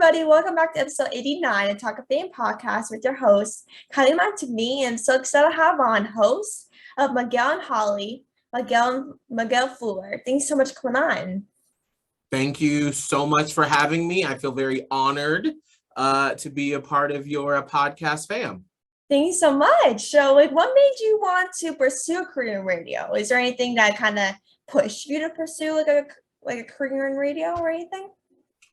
everybody. Welcome back to episode 89 of Talkoffamepod podcast with your host, Kyliemontigney. I'm so excited to have on hosts of Miguel and Holly, Miguel Fuller. Thanks so much for coming on. Thank you so much for having me. I feel very honored to be a part of your podcast fam. Thank you so much. So, what made you want to pursue Korean radio? Is there anything that kind of pushed you to pursue a career in radio or anything?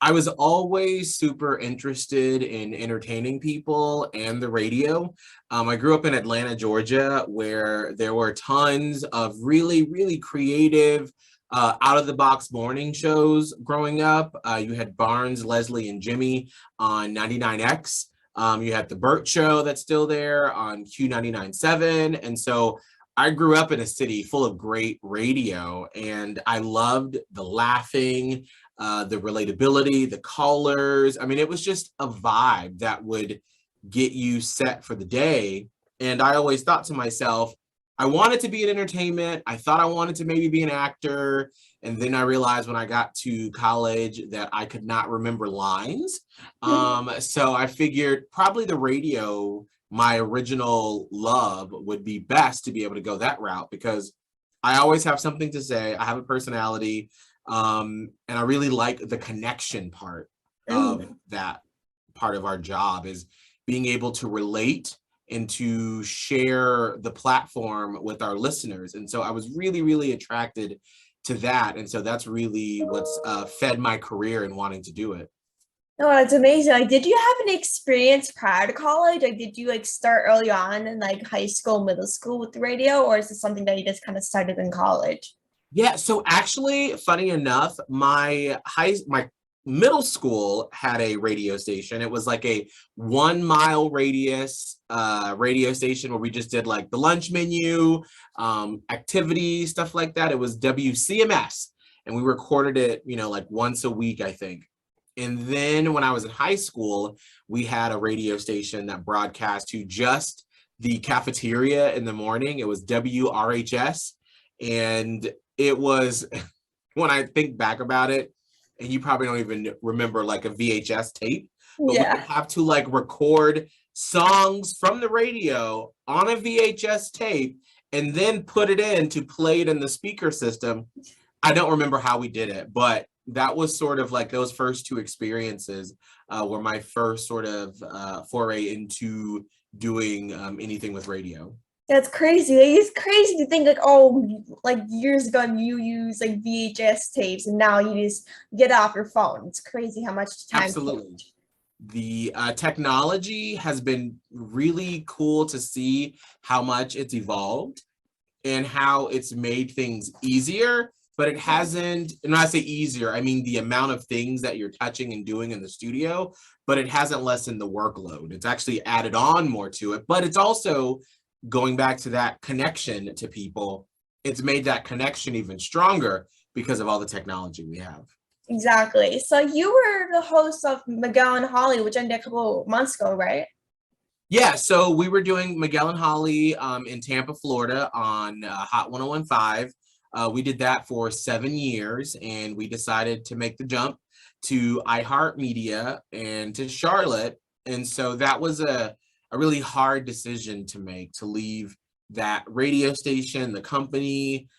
I was always super interested in entertaining people and the radio. I grew up in Atlanta, Georgia, where there were tons of really, really creative, out-of-the-box morning shows growing up. You had Barnes, Leslie, and Jimmy on 99X. You had The Burt Show that's still there on Q99.7. And so I grew up in a city full of great radio, and I loved the laughing, the relatability, the callers. I mean, it was just a vibe that would get you set for the day. And I always thought to myself, I wanted to be in entertainment. I thought I wanted to maybe be an actor. And then I realized when I got to college that I could not remember lines. So I figured probably the radio, my original love, would be best to be able to go that route because I always have something to say. I have a personality. And I really like the connection part of that part of our job is being able to relate and to share the platform with our listeners. And so I was really, really attracted to that. And so that's really what's fed my career in wanting to do it. Oh, that's amazing. Did you have any experience prior to college? Did you start early on in high school, middle school with the radio, or is this something that you just kind of started in college? Yeah, so actually, funny enough, my middle school had a radio station. It was like a 1 mile radius radio station where we just did like the lunch menu, activities, stuff like that. It was WCMS, and we recorded it, like once a week, I think. And then when I was in high school, we had a radio station that broadcast to just the cafeteria in the morning. It was WRHS, and it was, when I think back about it, and you probably don't even remember like a VHS tape, but we would have to record songs from the radio on a VHS tape and then put it in to play it in the speaker system. I don't remember how we did it, but that was sort of like those first two experiences were my first sort of foray into doing anything with radio. That's crazy. It's crazy to think years ago you used VHS tapes and now you just get off your phone. It's crazy how much time. Absolutely. The technology has been really cool to see how much it's evolved and how it's made things easier, but it hasn't, and when I say easier, I mean the amount of things that you're touching and doing in the studio, but it hasn't lessened the workload. It's actually added on more to it, but it's also going back to that connection to people. It's made that connection even stronger because of all the technology we have. Exactly. So you were the host of Miguel and Holly, which ended a couple months ago, right? Yeah, so we were doing Miguel and Holly in Tampa, Florida on Hot 101.5. We did that for 7 years, and we decided to make the jump to iHeartMedia and to Charlotte. And so that was a really hard decision to make, to leave that radio station, the company,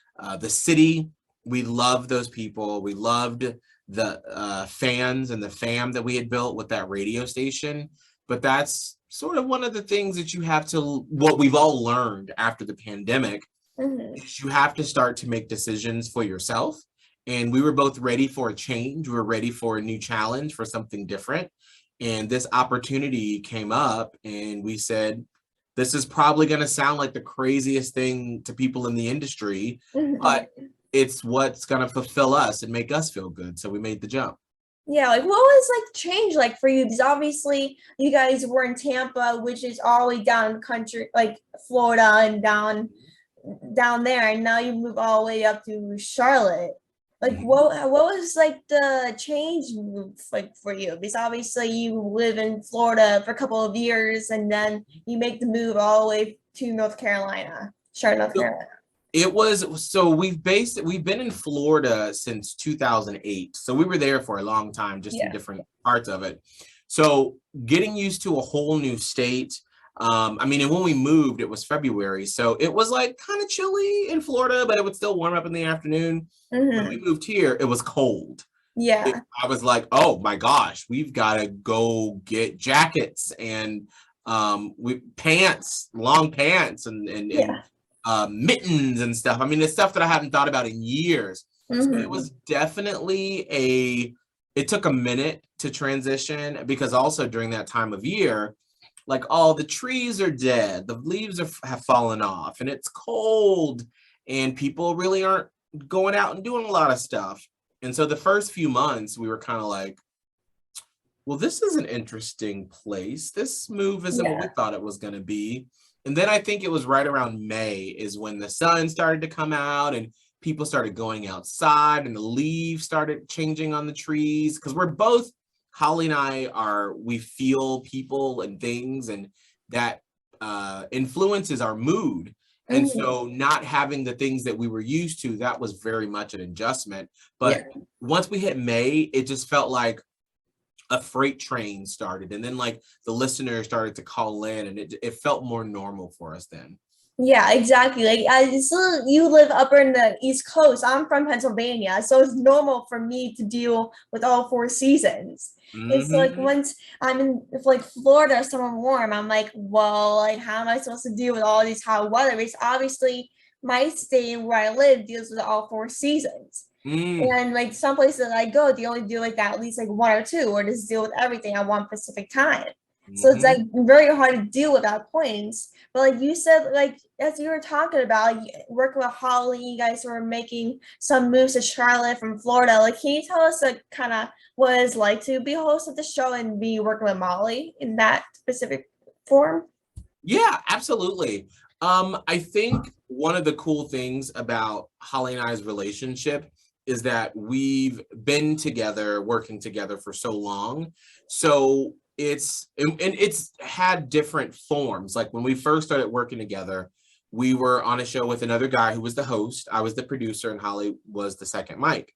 the city. We loved those people. We loved the fans and the fam that we had built with that radio station. But that's sort of one of the things that you have to, what we've all learned after the pandemic, is you have to start to make decisions for yourself. And we were both ready for a change. We were ready for a new challenge, for something different. And this opportunity came up and we said, this is probably going to sound like the craziest thing to people in the industry, but it's what's going to fulfill us and make us feel good. So we made the jump. Yeah, what was change for you? Because obviously you guys were in Tampa, which is all the way down in the country, Florida and down there, and now you move all the way up to Charlotte. What was the change move for you? Because obviously you live in Florida for a couple of years and then you make the move all the way to North Carolina, Charlotte, North Carolina. It was, so we've been in Florida since 2008. So we were there for a long time, just in Yeah. different parts of it. So getting used to a whole new state. I mean, and when we moved, it was February. So it was like kind of chilly in Florida, but it would still warm up in the afternoon. When we Mm-hmm. moved here, it was cold. Yeah. I was like, oh my gosh, we've got to go get jackets and we pants, long pants and Yeah. mittens and stuff. I mean, it's stuff that I haven't thought about in years. So it Mm-hmm. was definitely it took a minute to transition because also during that time of year, like all the trees are dead, the leaves have fallen off, and it's cold, and people really aren't going out and doing a lot of stuff. And so the first few months, we were kind of like, well, this is an interesting place. This move isn't what we Yeah. thought it was going to be. And then I think it was right around May is when the sun started to come out and people started going outside and the leaves started changing on the trees. Because we're both, Holly and I we feel people and things, and that influences our mood. And Mm-hmm. so not having the things that we were used to, that was very much an adjustment. Yeah. But once we hit May, it just felt like a freight train started, and then like the listeners started to call in, and it felt more normal for us then. Yeah, exactly. Like I still, you live up in the East Coast. I'm from Pennsylvania, so it's normal for me to deal with all four seasons. It's like Mm-hmm. once I'm in like Florida, somewhere warm, I'm like, well, like how am I supposed to deal with all these hot weather? Because obviously my state where I live deals with all four seasons. Mm, And like some places that I go, they only do like that at least like one or two, or just deal with everything at one specific time. So it's like mm-hmm. very hard to deal with at points. But like you said, like as you were talking about, like, working with Holly, you guys were making some moves to Charlotte from Florida. Like, can you tell us like kind of what it's like to be a host of the show and be working with Molly in that specific form? Yeah, absolutely. I think one of the cool things about Holly and I's relationship is that we've been together, working together for so long. So and it's had different forms. Like when we first started working together, we were on a show with another guy who was the host. I was the producer, and Holly was the second mic.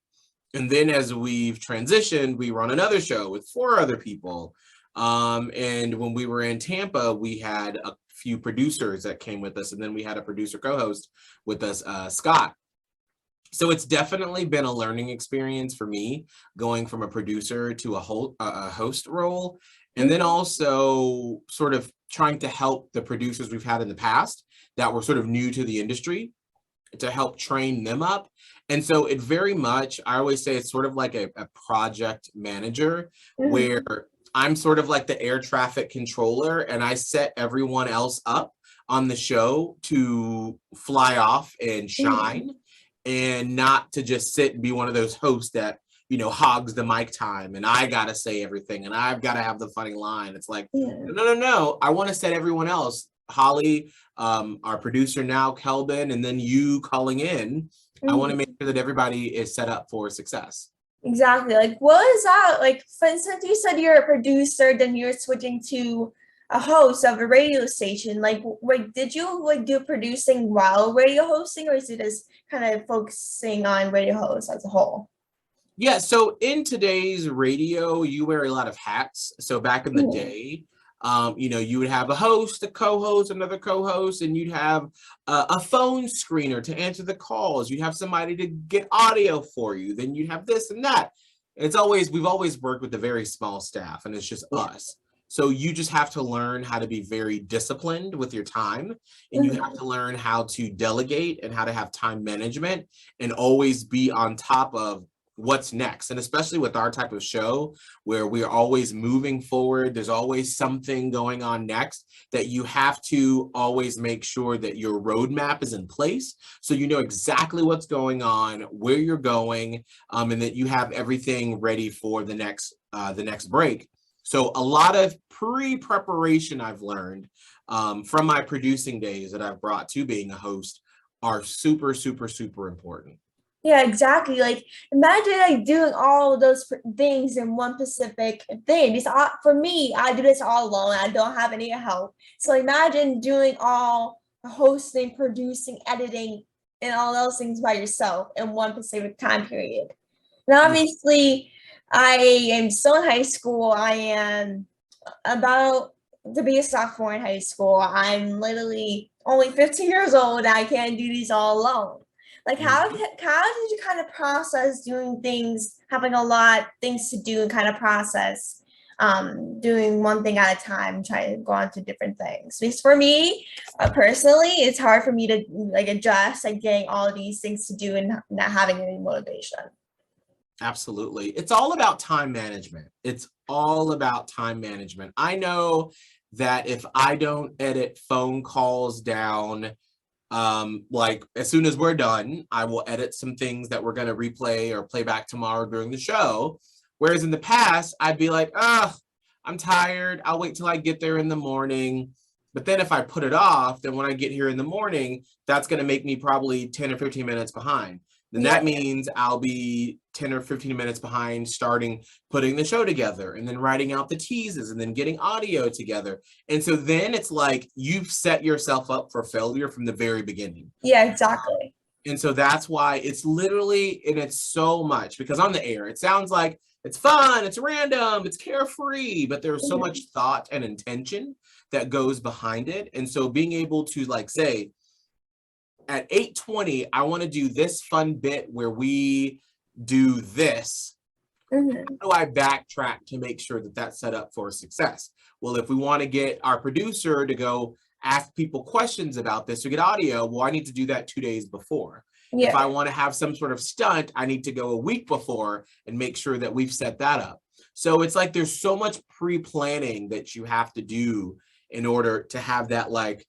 And then as we've transitioned, we were on another show with four other people. And when we were in Tampa, we had a few producers that came with us, and then we had a producer co-host with us, Scott. So it's definitely been a learning experience for me going from a producer to a host role, and then Mhm. also sort of trying to help the producers we've had in the past that were sort of new to the industry to help train them up. And so it very much, I always say it's sort of like a project manager where Mhm. I'm sort of like the air traffic controller, and I set everyone else up on the show to fly off and Mhm. shine, and not to just sit and be one of those hosts that, hogs the mic time and I got to say everything and I've got to have the funny line. It's like, Yeah. no, no, no. I want to set everyone else, Holly, our producer now, Kelvin, and then you calling in. I want to make Mhm. sure that everybody is set up for success. Exactly. Like, what is that? Like, for instance, you said you're a producer, then you're switching to a host of a radio station. Like, wait, did you like do producing while radio hosting, or is it just kind of focusing on radio hosts as a whole? Yeah, so in today's radio, you wear a lot of hats. So back in the Mhm. day, you would have a host, a co-host, another co-host, and you'd have a phone screener to answer the calls. You'd have somebody to get audio for you. Then you'd have this and that. We've always worked with a very small staff, and it's just Yeah. us. So you just have to learn how to be very disciplined with your time, and you have Mhm. to learn how to delegate and how to have time management and always be on top of what's next. And especially with our type of show where we're always moving forward, there's always something going on next, that you have to always make sure that your roadmap is in place so you know exactly what's going on, where you're going, and that you have everything ready for the next break. So a lot of pre-preparation I've learned from my producing days that I've brought to being a host are super, super, super important. Yeah, exactly. Like, imagine like doing all of those things in one specific thing. Because for me, I do this all alone. I don't have any help. So imagine doing all the hosting, producing, editing and all those things by yourself in one specific time period. And obviously, I am still in high school. I am about to be a sophomore in high school. I'm literally only 15 years old. I can't do these all alone. Like, how did you kind of process doing things, having a lot of things to do and kind of process doing one thing at a time, trying to go on to different things? Because for me, personally, it's hard for me to like adjust, like getting all of these things to do and not having any motivation. Absolutely. It's all about time management. It's all about time management. I know that if I don't edit phone calls down, like as soon as we're done, I will edit some things that we're going to replay or play back tomorrow during the show. Whereas in the past, I'd be like, I'm tired. I'll wait till I get there in the morning. But then if I put it off, then when I get here in the morning, that's going to make me probably 10 or 15 minutes behind. Then that means I'll be 10 or 15 minutes behind starting putting the show together and then writing out the teases and then getting audio together. And so then it's like you've set yourself up for failure from the very beginning. Yeah, exactly. And so that's why it's literally, and it's so much, because on the air, it sounds like it's fun, it's random, it's carefree, but there's so much thought and intention that goes behind it. And so being able to like say, at 8:20, I want to do this fun bit where we do this. How do I backtrack to make sure that that's set up for success? Well, if we want to get our producer to go ask people questions about this or get audio, well, I need to do that 2 days before. Yeah. If I want to have some sort of stunt, I need to go a week before and make sure that we've set that up. So it's like there's so much pre-planning that you have to do in order to have that like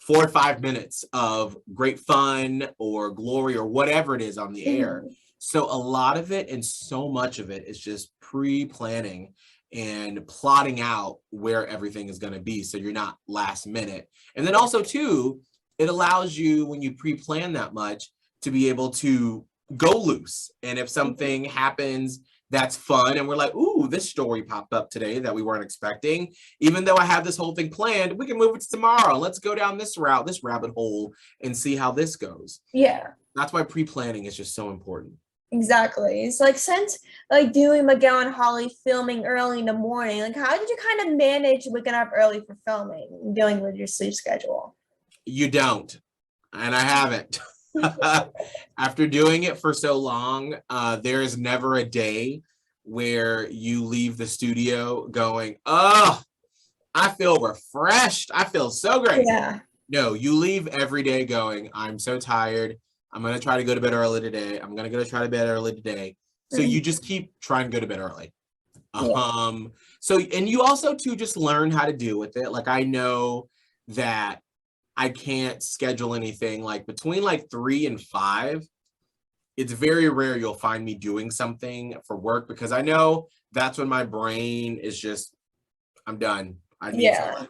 4 or 5 minutes of great fun or glory or whatever it is on the air. So a lot of it and so much of it is just pre-planning and plotting out where everything is going to be so you're not last minute. And then also too, it allows you, when you pre-plan that much, to be able to go loose. And if something happens that's fun and we're like, ooh, this story popped up today that we weren't expecting, even though I have this whole thing planned, we can move it to tomorrow. Let's go down this route, this rabbit hole, and see how this goes. Yeah. That's why pre-planning is just so important. Exactly. It's like, since like doing Miguel and Holly filming early in the morning, like how did you kind of manage waking up early for filming and dealing with your sleep schedule? You don't, and I haven't. After doing it for so long, there is never a day where you leave the studio going, oh, I feel refreshed. I feel so great. Yeah. No, you leave every day going, I'm so tired. I'm going to try to go to bed early today. I'm going to try to bed early today. So you just keep trying to go to bed early. So, and you also too just learn how to deal with it. Like I know that I can't schedule anything like between like 3 and 5. It's very rare you'll find me doing something for work because I know that's when my brain is just, I'm done. I need to like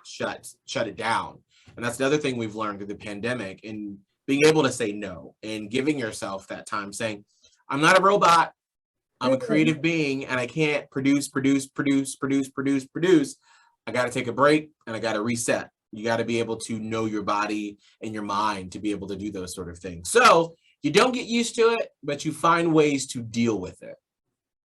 shut it down. And that's the other thing we've learned through the pandemic, and being able to say no and giving yourself that time, saying, I'm not a robot. I'm a creative being and I can't produce. I got to take a break and I got to reset. You got to be able to know your body and your mind to be able to do those sort of things. So you don't get used to it, but you find ways to deal with it.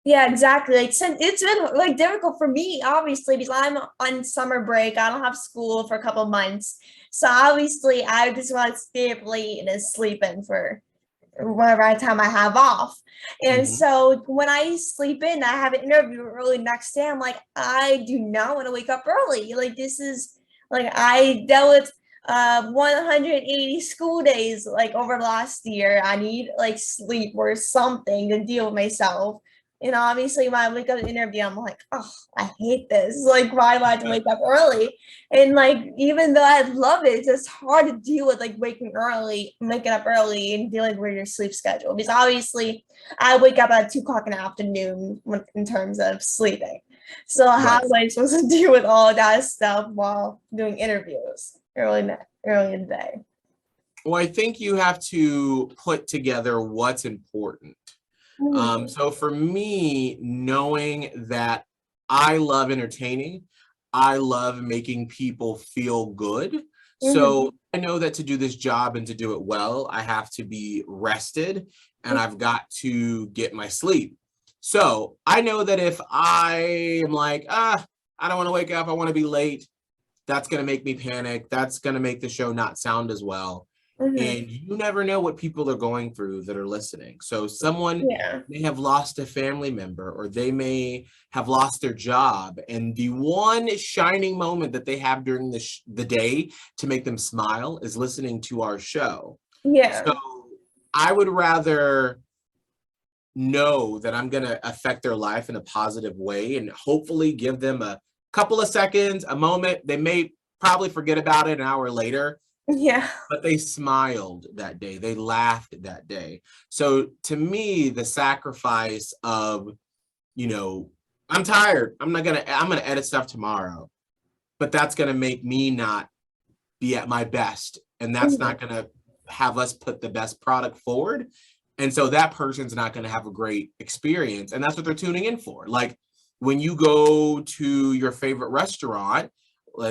Yeah, exactly. Like, it's been like difficult for me, obviously, because I'm on summer break. I don't have school for a couple of months. So obviously I just want to stay up late and sleep in for whatever time I have off. And so when I sleep in, I have an interview early next day. I'm like, I do not want to wake up early. Like, this is like, I dealt with 180 school days like over the last year. I need like sleep or something to deal with myself. And obviously when I wake up to interview, I'm like, oh, I hate this. Like, why do I have to wake up early? And like, even though I love it, it's just hard to deal with like waking up early and dealing with your sleep schedule. Because obviously I wake up at 2 o'clock in the afternoon in terms of sleeping. So how am I supposed to deal with all that stuff while doing interviews early in the day? Well, I think you have to put together what's important. So for me, knowing that I love entertaining, I love making people feel good. So I know that to do this job and to do it well, I have to be rested and I've got to get my sleep. So I know that if I am like, I don't want to wake up, I want to be late, that's going to make me panic. That's going to make the show not sound as well. And you never know what people are going through that are listening. So someone may have lost a family member, or they may have lost their job. And the one shining moment that they have during the day to make them smile is listening to our show. Yeah. So I would rather know that I'm going to affect their life in a positive way and hopefully give them a couple of seconds, a moment. They may probably forget about it an hour later. Yeah. But they smiled that day. They laughed that day. So to me, the sacrifice of, I'm tired. I'm going to edit stuff tomorrow, but that's going to make me not be at my best. And that's not going to have us put the best product forward. And so that person's not going to have a great experience. And that's what they're tuning in for. Like when you go to your favorite restaurant,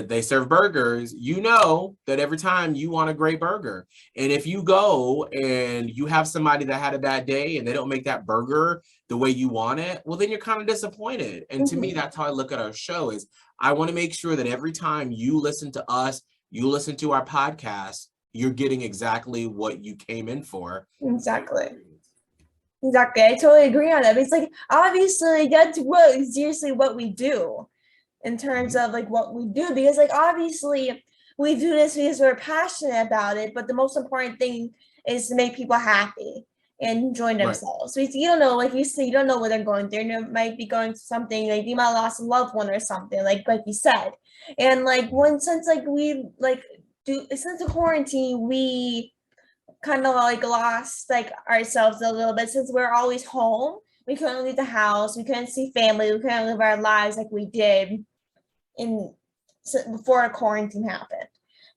they serve burgers, that every time you want a great burger. And if you go and you have somebody that had a bad day and they don't make that burger the way you want it, well, then you're kind of disappointed. And to me, that's how I look at our show is I want to make sure that every time you listen to us, you listen to our podcast, you're getting exactly what you came in for. Exactly. I totally agree on that. It's like, obviously, that's seriously what we do in terms of like what we do, because like obviously we do this because we're passionate about it, but the most important thing is to make people happy and enjoy themselves. So you don't know, like you said, you don't know what they're going through. You might be going through something, like you might have lost a loved one or something, like you said. And like since the quarantine, we kind of like lost like ourselves a little bit, since we're always home. We couldn't leave the house, we couldn't see family, we couldn't live our lives like we did before quarantine happened.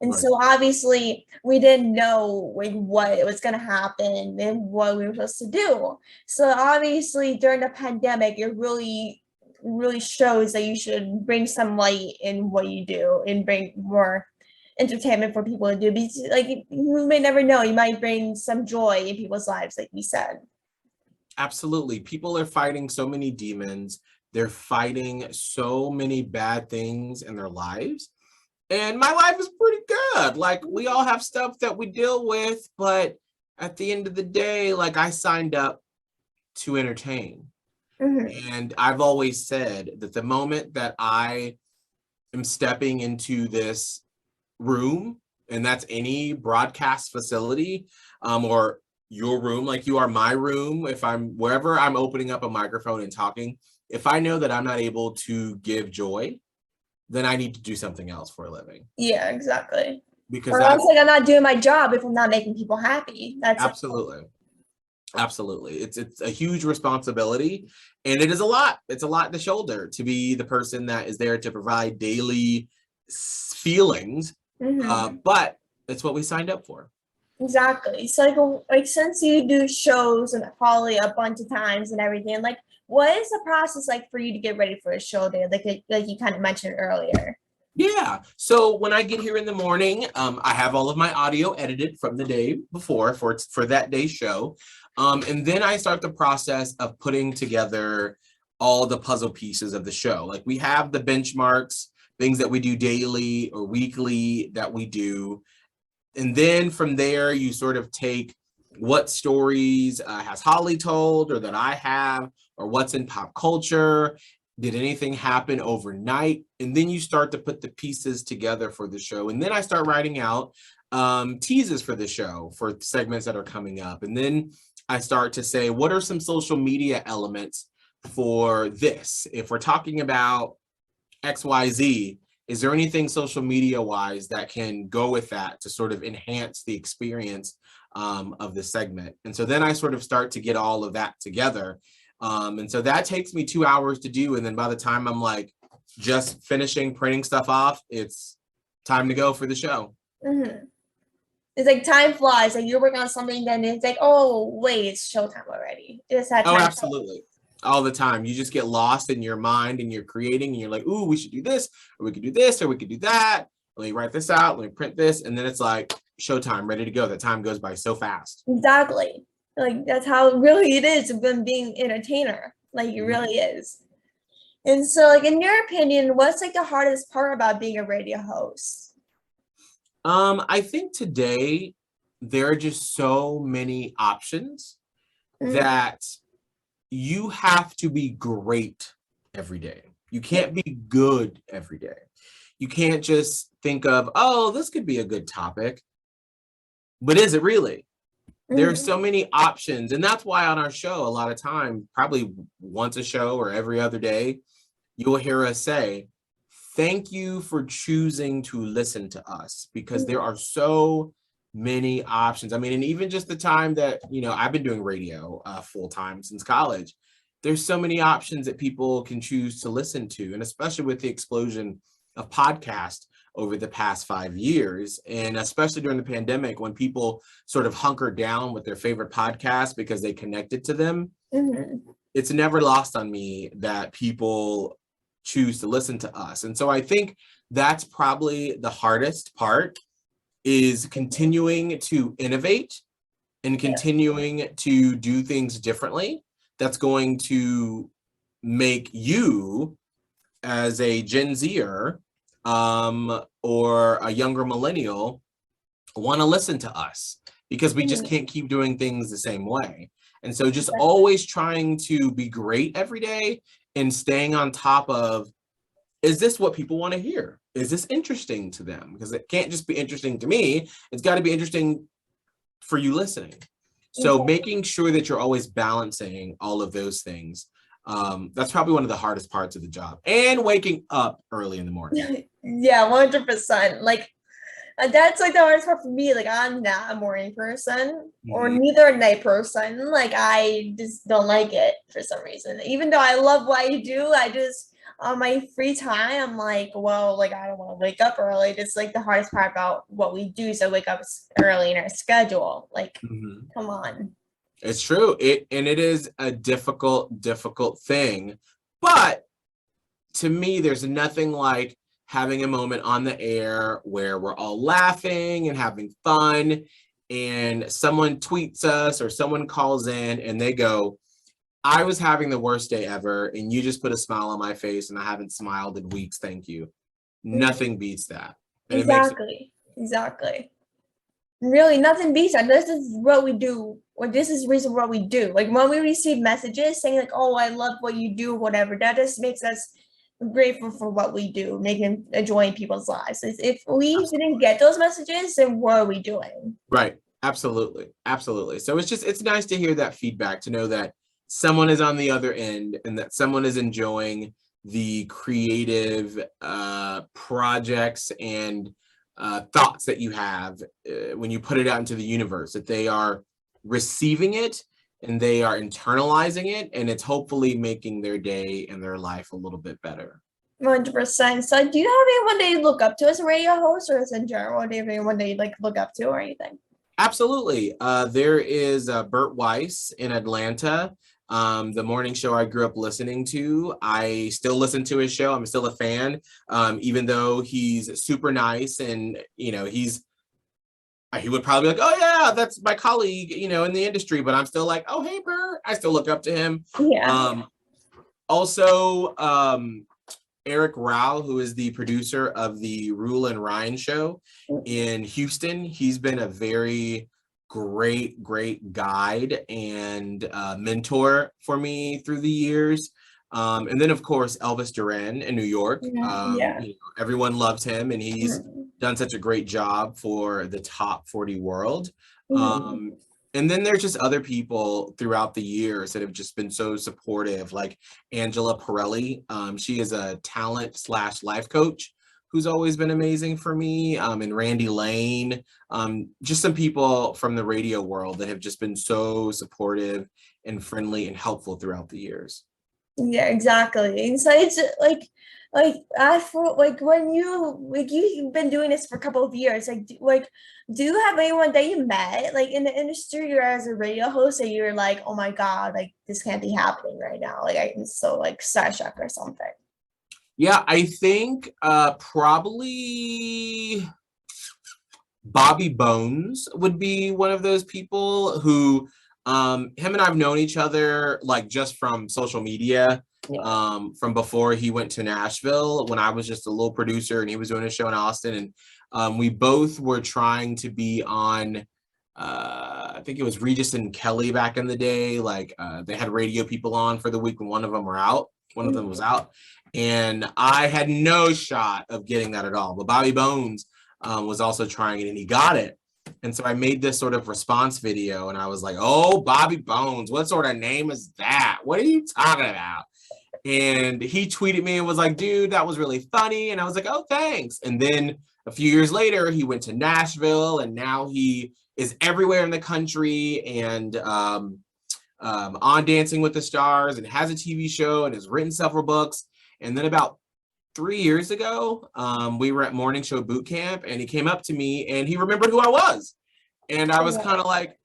And so obviously we didn't know like what was going to happen and what we were supposed to do. So obviously during the pandemic, it really shows that you should bring some light in what you do and bring more entertainment for people to do. Because like you may never know, you might bring some joy in people's lives, like we said. Absolutely. People are fighting so many demons. They're fighting so many bad things in their lives. And my life is pretty good. Like we all have stuff that we deal with, but at the end of the day, like I signed up to entertain. And I've always said that the moment that I am stepping into this room, and that's any broadcast facility, or your room, like you are my room, if I'm wherever I'm opening up a microphone and talking, if I know that I'm not able to give joy, then I need to do something else for a living. Yeah, exactly. Because or else like I'm not doing my job if I'm not making people happy. That's absolutely. Absolutely. It's a huge responsibility, and it is a lot. It's a lot to shoulder to be the person that is there to provide daily feelings. But it's what we signed up for. Exactly. So like since you do shows and probably a bunch of times and everything, like what is the process like for you to get ready for a show day? Like you kind of mentioned earlier. Yeah. So when I get here in the morning, I have all of my audio edited from the day before for that day's show. And then I start the process of putting together all the puzzle pieces of the show. Like we have the benchmarks, things that we do daily or weekly that we do. And then from there, you sort of take what stories has Holly told or that I have, or what's in pop culture. Did anything happen overnight? And then you start to put the pieces together for the show. And then I start writing out teases for the show for segments that are coming up. And then I start to say, what are some social media elements for this? If we're talking about XYZ, is there anything social media wise that can go with that to sort of enhance the experience of the segment? And so then I sort of start to get all of that together. And so that takes me 2 hours to do. And then by the time I'm like just finishing printing stuff off, it's time to go for the show. It's like time flies. Like you're working on something, then it's like, oh wait, it's showtime already. It's that time. Oh, absolutely. All the time. You just get lost in your mind and you're creating and you're like, ooh, we should do this, or we could do this, or we could do that. let me write this out, let me print this, and then it's like showtime, ready to go. That time goes by so fast. Exactly. Like that's how really it is when being entertainer. Like it really is. And so, like in your opinion, what's like the hardest part about being a radio host? I think today there are just so many options that you have to be great every day. You can't be good every day. You can't just think of, oh, this could be a good topic. But is it really? There's so many options. And that's why on our show, a lot of time, probably once a show or every other day, you'll hear us say, thank you for choosing to listen to us, because there are so many options. I mean, and even just the time that, you know, I've been doing radio full time since college, there's so many options that people can choose to listen to. And especially with the explosion of podcasts over the past 5 years, and especially during the pandemic when people sort of hunkered down with their favorite podcasts because they connected to them, it's never lost on me that people choose to listen to us. And so I think that's probably the hardest part, is continuing to innovate and continuing to do things differently. That's going to make you as a Gen Zer or a younger millennial want to listen to us, because we just can't keep doing things the same way. And so just always trying to be great every day and staying on top of, is this what people want to hear? Is this interesting to them? Because it can't just be interesting to me. It's got to be interesting for you listening. So making sure that you're always balancing all of those things. That's probably one of the hardest parts of the job, and waking up early in the morning. Yeah, 100%. Like that's like the hardest part for me. Like I'm not a morning person or neither a night person. Like I just don't like it for some reason. Even though I love what I do, I just on my free time, I'm like, well, like I don't want to wake up early. It's like the hardest part about what we do. So wake up early in our schedule. Like, come on. It's true. It is a difficult thing. But to me, there's nothing like having a moment on the air where we're all laughing and having fun, and someone tweets us or someone calls in and they go, I was having the worst day ever, and you just put a smile on my face, and I haven't smiled in weeks. Thank you. Nothing beats that. And Exactly. Really, nothing beats that. This is what we do. Or this is the reason what we do. Like when we receive messages saying like, "Oh, I love what you do," whatever, that just makes us grateful for what we do, making enjoying people's lives. If we didn't get those messages, then what are we doing? Right. Absolutely. So it's nice to hear that feedback, to know that someone is on the other end and that someone is enjoying the creative projects and thoughts that you have when you put it out into the universe, that they are receiving it and they are internalizing it, and it's hopefully making their day and their life a little bit better. 100%. So do you have anyone that you look up to as a radio host, or as in general? Do you have anyone that you like look up to or anything? Absolutely. There is Bert Weiss in Atlanta. The morning show I grew up listening to. I still listen to his show. I'm still a fan, even though he's super nice, and you know, he would probably be like, oh yeah, that's my colleague, you know, in the industry, but I'm still like, oh hey Bert, I still look up to him. Also, Eric Rao, who is the producer of the Rule and Ryan show in Houston. He's been a very great guide and mentor for me through the years. And then of course, Elvis Duran in New York. You know, everyone loves him, and he's done such a great job for the top 40 world. And then there's just other people throughout the years that have just been so supportive, like Angela Pirelli. She is a talent/life coach who's always been amazing for me. And Randy Lane, just some people from the radio world that have just been so supportive and friendly and helpful throughout the years. Yeah, exactly. And so it's I feel like when you've been doing this for a couple of years, do you have anyone that you met like in the industry or as a radio host that you're like, oh my God, like this can't be happening right now, like I'm so like starstruck or something? Yeah, I think probably Bobby Bones would be one of those people who him and I've known each other like just from social media, from before he went to Nashville when I was just a little producer and he was doing a show in Austin, and we both were trying to be on I think it was Regis and Kelly back in the day. Like they had radio people on for the week when one of them were out. One of them was out, and I had no shot of getting that at all. But Bobby Bones was also trying it, and he got it. And so I made this sort of response video, and I was like, "Oh, Bobby Bones, what sort of name is that? What are you talking about?" And he tweeted me and was like, "Dude, that was really funny." And I was like, "Oh, thanks." And then a few years later, he went to Nashville, and now he is everywhere in the country and on Dancing with the Stars and has a TV show and has written several books. And then about 3 years ago, we were at Morning Show Boot Camp, and he came up to me and he remembered who I was. And I was kind of like,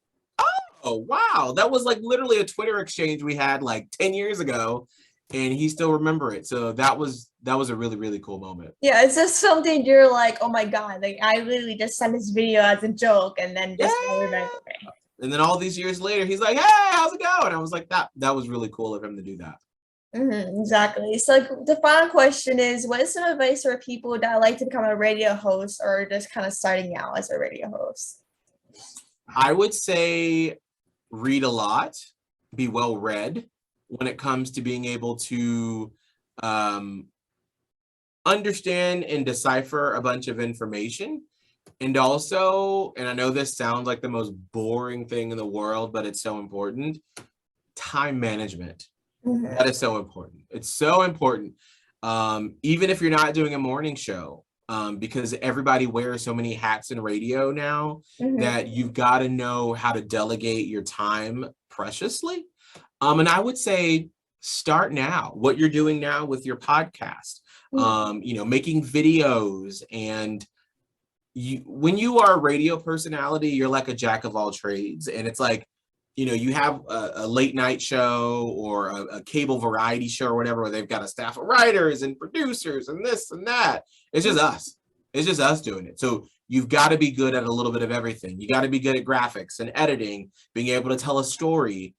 oh, wow. That was like literally a Twitter exchange we had like 10 years ago, and he still remember it. So that was a really, really cool moment. Yeah, it's just something you're like, oh my God, like I literally just sent this video as a joke and then just yeah. And then all these years later, he's like, "Hey, how's it going?" I was like, that was really cool of him to do that. Exactly. So the final question is, what is some advice for people that like to become a radio host or just kind of starting out as a radio host? I would say read a lot, be well read when it comes to being able to understand and decipher a bunch of information. And also, and I know this sounds like the most boring thing in the world, but it's so important, time management. That is so important. It's so important. Even if you're not doing a morning show, because everybody wears so many hats in radio now, that you've got to know how to delegate your time preciously. And I would say start now, what you're doing now with your podcast, making videos. And when you are a radio personality, you're like a jack of all trades. And it's like, you have a late night show or a cable variety show or whatever, where they've got a staff of writers and producers and this and that. It's just us. It's just us doing it. So you've got to be good at a little bit of everything. You got to be good at graphics and editing, being able to tell a story,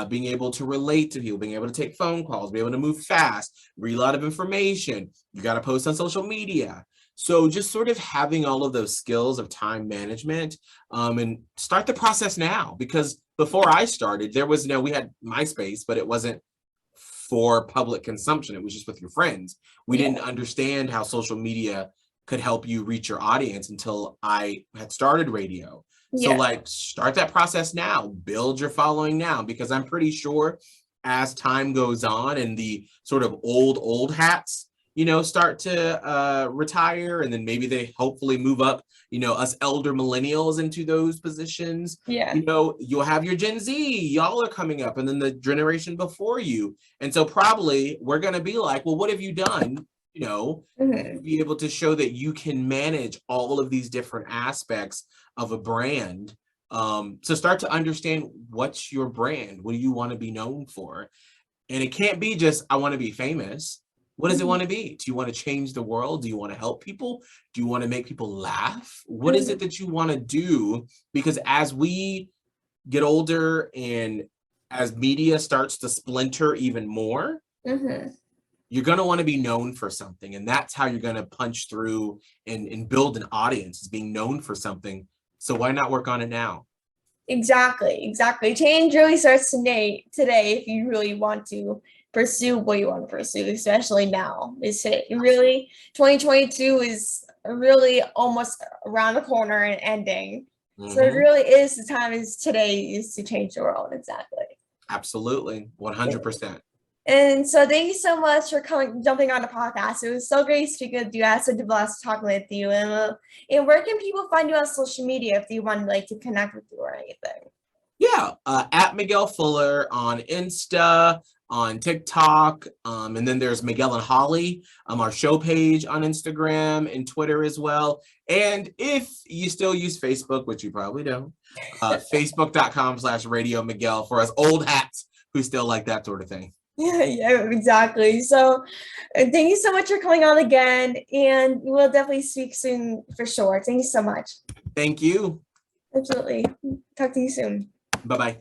being able to relate to people, being able to take phone calls, be able to move fast, read a lot of information. You got to post on social media. So just sort of having all of those skills of time management, and start the process now, because before I started, we had MySpace, but it wasn't for public consumption. It was just with your friends. We didn't understand how social media could help you reach your audience until I had started radio. So like start that process now, build your following now, because I'm pretty sure as time goes on and the sort of old hats, start to retire, and then maybe they hopefully move up, us elder millennials into those positions. You'll have your Gen Z, y'all are coming up, and then the generation before you. And so probably we're going to be like, well, what have you done? Be able to show that you can manage all of these different aspects of a brand. So start to understand what's your brand. What do you want to be known for? And it can't be just, I want to be famous. What does it want to be? Do you want to change the world? Do you want to help people? Do you want to make people laugh? What is it that you want to do? Because as we get older and as media starts to splinter even more, you're going to want to be known for something. And that's how you're going to punch through and build an audience, is being known for something. So why not work on it now? Exactly. Change really starts today if you really want to pursue what you want to pursue, especially now. Really, 2022 is really almost around the corner and ending. So it really is the time today is to change the world. Exactly. Absolutely. 100%. And so thank you so much for jumping on the podcast. It was so great speaking with you. I had such a blast talking with you. And where can people find you on social media if you want to connect with you or anything? Yeah, at Miguel Fuller on Insta, on TikTok, and then there's Miguel and Holly, our show page on Instagram and Twitter as well. And if you still use Facebook, which you probably don't, Facebook.com/Radio Miguel for us old hats who still like that sort of thing. Yeah, exactly. So thank you so much for coming on again, and we'll definitely speak soon for sure. Thank you so much. Thank you. Absolutely. Talk to you soon. Bye-bye.